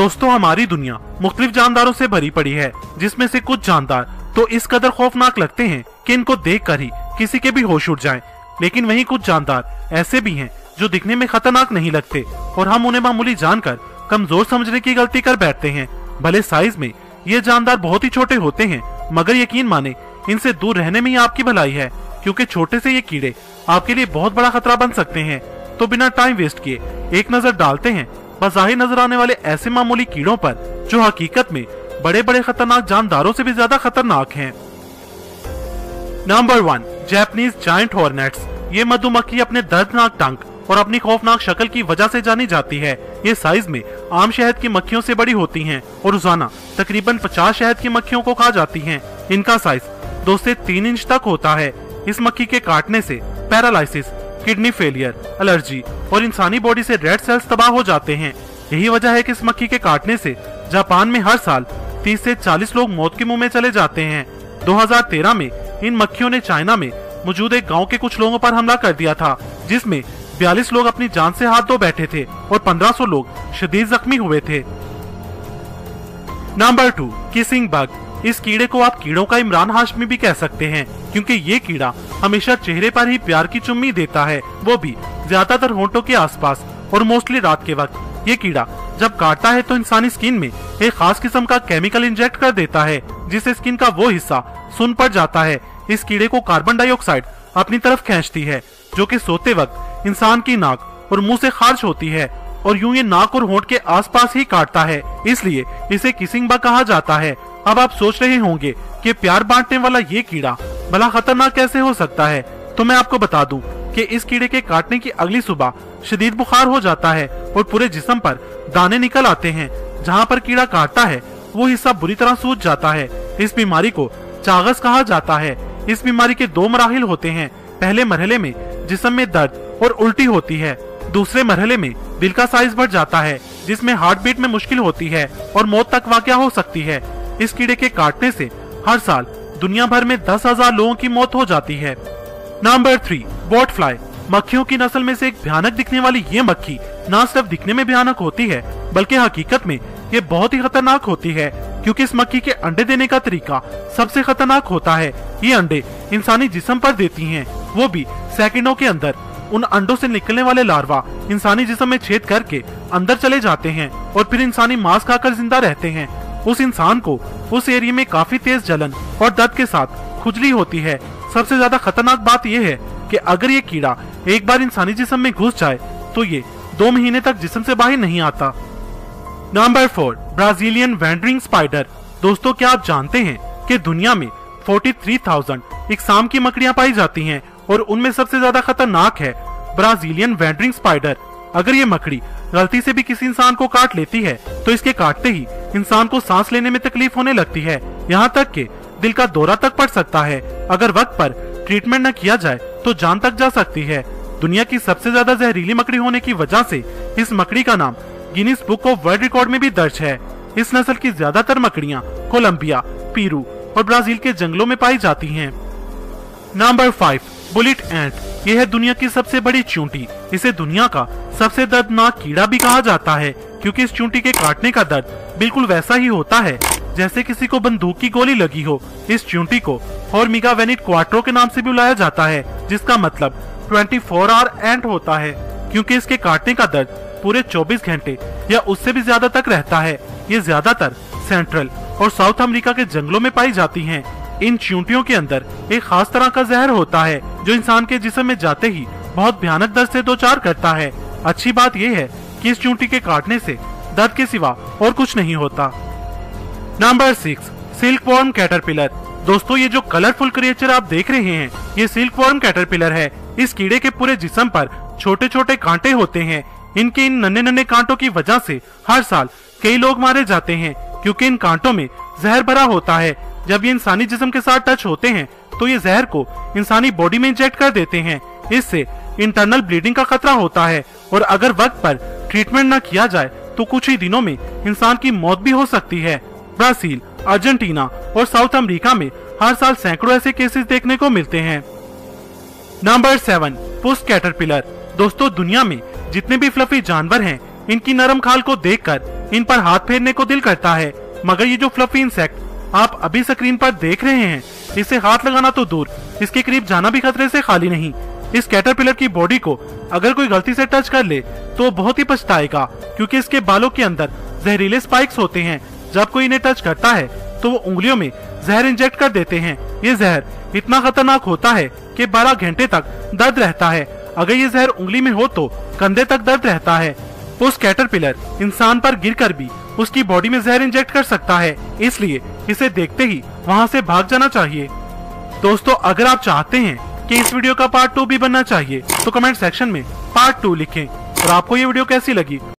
दोस्तों हमारी दुनिया मुख्तलिफ जानदारों से भरी पड़ी है, जिसमें से कुछ जानदार तो इस कदर खौफनाक लगते हैं कि इनको देखकर ही किसी के भी होश उड़ जाएं, लेकिन वहीं कुछ जानदार ऐसे भी हैं जो दिखने में खतरनाक नहीं लगते और हम उन्हें मामूली जानकर कमजोर समझने की गलती कर बैठते हैं। भले साइज में ये जानदार बहुत ही छोटे होते हैं, मगर यकीन माने इनसे दूर रहने में ही आपकी भलाई है, क्योंकि छोटे से ये कीड़े आपके लिए बहुत बड़ा खतरा बन सकते हैं। तो बिना टाइम वेस्ट किए एक नजर डालते हैं बज़ाहिर नजर आने वाले ऐसे मामूली कीड़ों पर जो हकीकत में बड़े बड़े खतरनाक जानदारों से भी ज्यादा खतरनाक हैं। Number 1, Japanese giant hornets. ये मधुमक्खी अपने दर्दनाक डंक और अपनी खौफनाक शक्ल की वजह से जानी जाती है। ये साइज में आम शहद की मक्खियों से बड़ी होती हैं और रोजाना तकरीबन 50 शहद की मक्खियों को खा जाती हैं। इनका साइज 2 से 3 इंच तक होता है। इस मक्खी के काटने से पैरालाइसिस, किडनी फेलियर, एलर्जी और इंसानी बॉडी से रेड सेल्स तबाह हो जाते हैं। यही वजह है कि इस मक्खी के काटने से जापान में हर साल 30 से 40 लोग मौत के मुंह में चले जाते हैं। 2013 में इन मक्खियों ने चाइना में मौजूद एक गांव के कुछ लोगों पर हमला कर दिया था, जिसमें 42 लोग अपनी जान से हाथ धो बैठे थे और 1500 लोग शदीद जख्मी हुए थे। Number 2, kissing bug. इस कीड़े को आप कीड़ों का इमरान हाशमी भी कह सकते हैं, क्योंकि ये कीड़ा हमेशा चेहरे पर ही प्यार की चुम्मी देता है, वो भी ज्यादातर होंठों के आसपास और मोस्टली रात के वक्त। ये कीड़ा जब काटता है तो इंसानी स्किन में एक खास किस्म का केमिकल इंजेक्ट कर देता है, जिससे स्किन का वो हिस्सा सुन पड़ जाता है। इस कीड़े को कार्बन डाइऑक्साइड अपनी तरफ खींचती है, जो कि सोते वक्त इंसान की नाक और मुंह से खारिज होती है और यूं ये नाक और होंठ के आसपास ही काटता है, इसलिए इसे किसिंग बग कहा जाता है। अब आप सोच रहे होंगे कि प्यार बांटने वाला ये कीड़ा भला खतरनाक कैसे हो सकता है, तो मैं आपको बता दूं कि इस कीड़े के काटने की अगली सुबह शदीद बुखार हो जाता है और पूरे जिस्म पर दाने निकल आते हैं। जहां पर कीड़ा काटता है वो हिस्सा बुरी तरह सूज जाता है। इस बीमारी को चागस कहा जाता है। इस बीमारी के 2 मराहिल होते हैं। पहले मरहले में जिस्म में दर्द और उल्टी होती है। दूसरे मरहले में दिल का साइज बढ़ जाता है, जिसमें हार्ट बीट में मुश्किल होती है और मौत तक वाक़या हो सकती है। इस कीड़े के काटने से हर साल दुनिया भर में 10,000 लोगों की मौत हो जाती है। Number 3, boat fly. मक्खियों की नस्ल में से एक भयानक दिखने वाली ये मक्खी न सिर्फ दिखने में भयानक होती है, बल्कि हकीकत में ये बहुत ही खतरनाक होती है, क्योंकि इस मक्खी के अंडे देने का तरीका सबसे खतरनाक होता है। ये अंडे इंसानी जिस्म पर देती हैं, वो भी सेकंडों के अंदर। उन अंडों से निकलने वाले लार्वा इंसानी जिस्म में छेद करके अंदर चले जाते हैं और फिर इंसानी मांस खाकर जिंदा रहते हैं। उस इंसान को उस एरिया में काफी तेज जलन और दर्द के साथ खुजली होती है। सबसे ज्यादा खतरनाक बात यह है कि अगर ये कीड़ा एक बार इंसानी जिस्म में घुस जाए तो ये 2 महीने तक जिस्म से बाहर नहीं आता। Number 4, Brazilian wandering spider. दोस्तों क्या आप जानते हैं कि दुनिया में 43,000 इकसाम की मकड़ियां पाई जाती हैं और उनमें सबसे ज्यादा खतरनाक है ब्राजीलियन वैंडरिंग स्पाइडर। अगर ये मकड़ी गलती से भी किसी इंसान को काट लेती है तो इसके काटते ही इंसान को सांस लेने में तकलीफ होने लगती है, यहाँ तक कि दिल का दौरा तक पड़ सकता है। अगर वक्त पर ट्रीटमेंट न किया जाए तो जान तक जा सकती है। दुनिया की सबसे ज्यादा जहरीली मकड़ी होने की वजह से इस मकड़ी का नाम Guinness book of world record में भी दर्ज है। इस नस्ल की ज्यादातर मकड़ियां कोलंबिया, पेरू और ब्राजील के जंगलों में पाई जाती हैं। नंबर 5, बुलेट एंट। यह है दुनिया की सबसे बड़ी चींटी। इसे दुनिया का सबसे दर्दनाक कीड़ा भी कहा जाता है, क्योंकि इस चींटी के काटने का दर्द बिल्कुल वैसा ही होता है जैसे किसी को बंदूक की गोली लगी हो। इस चींटी को फॉर्मिगा वेनिट क्वाट्रो के नाम से भी बुलाया जाता है, जिसका मतलब 24 आवर एंट होता है, क्योंकि इसके काटने का दर्द पूरे 24 घंटे या उससे भी ज्यादा तक रहता है। ये ज्यादातर सेंट्रल और साउथ अमेरिका के जंगलों में पाई जाती हैं। इन चींटियों के अंदर एक खास तरह का जहर होता है जो इंसान के जिस्म में जाते ही बहुत भयानक दर्द से दो चार करता है। अच्छी बात यह है कि इस चींटी के काटने से दर्द के सिवा और कुछ नहीं होता। Number 6, silkworm caterpillar. दोस्तों ये जो कलरफुल क्रिएचर आप देख रहे हैं ये सिल्कवॉर्म कैटरपिलर है। इस कीड़े के पूरे जिस्म पर छोटे छोटे कांटे होते हैं। इनके इन नन्हे नन्हे कांटों की वजह से हर साल कई लोग मारे जाते हैं, क्योंकि इन कांटों में जहर भरा होता है। जब ये इंसानी जिस्म के साथ टच होते हैं तो ये जहर को इंसानी बॉडी में इंजेक्ट कर देते हैं। इससे इंटरनल ब्लीडिंग का खतरा होता है और अगर वक्त पर ट्रीटमेंट न किया जाए तो कुछ ही दिनों में इंसान की मौत भी हो सकती है। ब्राजील, अर्जेंटीना और साउथ अमेरिका में हर साल सैकड़ों ऐसे केसेस देखने को मिलते हैं। नंबर 7, पुस कैटरपिलर। दोस्तों दुनिया में जितने भी फ्लफी जानवर हैं इनकी नरम खाल को देखकर इन पर हाथ फेरने को दिल करता है, मगर ये जो फ्लफी इंसेक्ट आप अभी स्क्रीन पर देख रहे हैं, इसे हाथ लगाना तो दूर, इसके करीब जाना भी खतरे से खाली नहीं। इस कैटरपिलर की बॉडी को अगर कोई गलती से टच कर ले तो बहुत ही पछताएगा, क्योंकि इसके बालों के अंदर जहरीले स्पाइक्स होते हैं। जब कोई इन्हें टच करता है तो वो उंगलियों में जहर इंजेक्ट कर देते हैं। ये जहर इतना खतरनाक होता है कि 12 घंटे तक दर्द रहता है। अगर ये जहर उंगली में हो तो कंधे तक दर्द रहता है। उस कैटरपिलर इंसान पर गिरकर भी उसकी बॉडी में जहर इंजेक्ट कर सकता है, इसलिए इसे देखते ही वहाँ से भाग जाना चाहिए। दोस्तों, अगर आप चाहते हैं कि इस वीडियो का पार्ट 2 भी बनना चाहिए तो कमेंट सेक्शन में पार्ट 2 लिखें। और आपको ये वीडियो कैसी लगी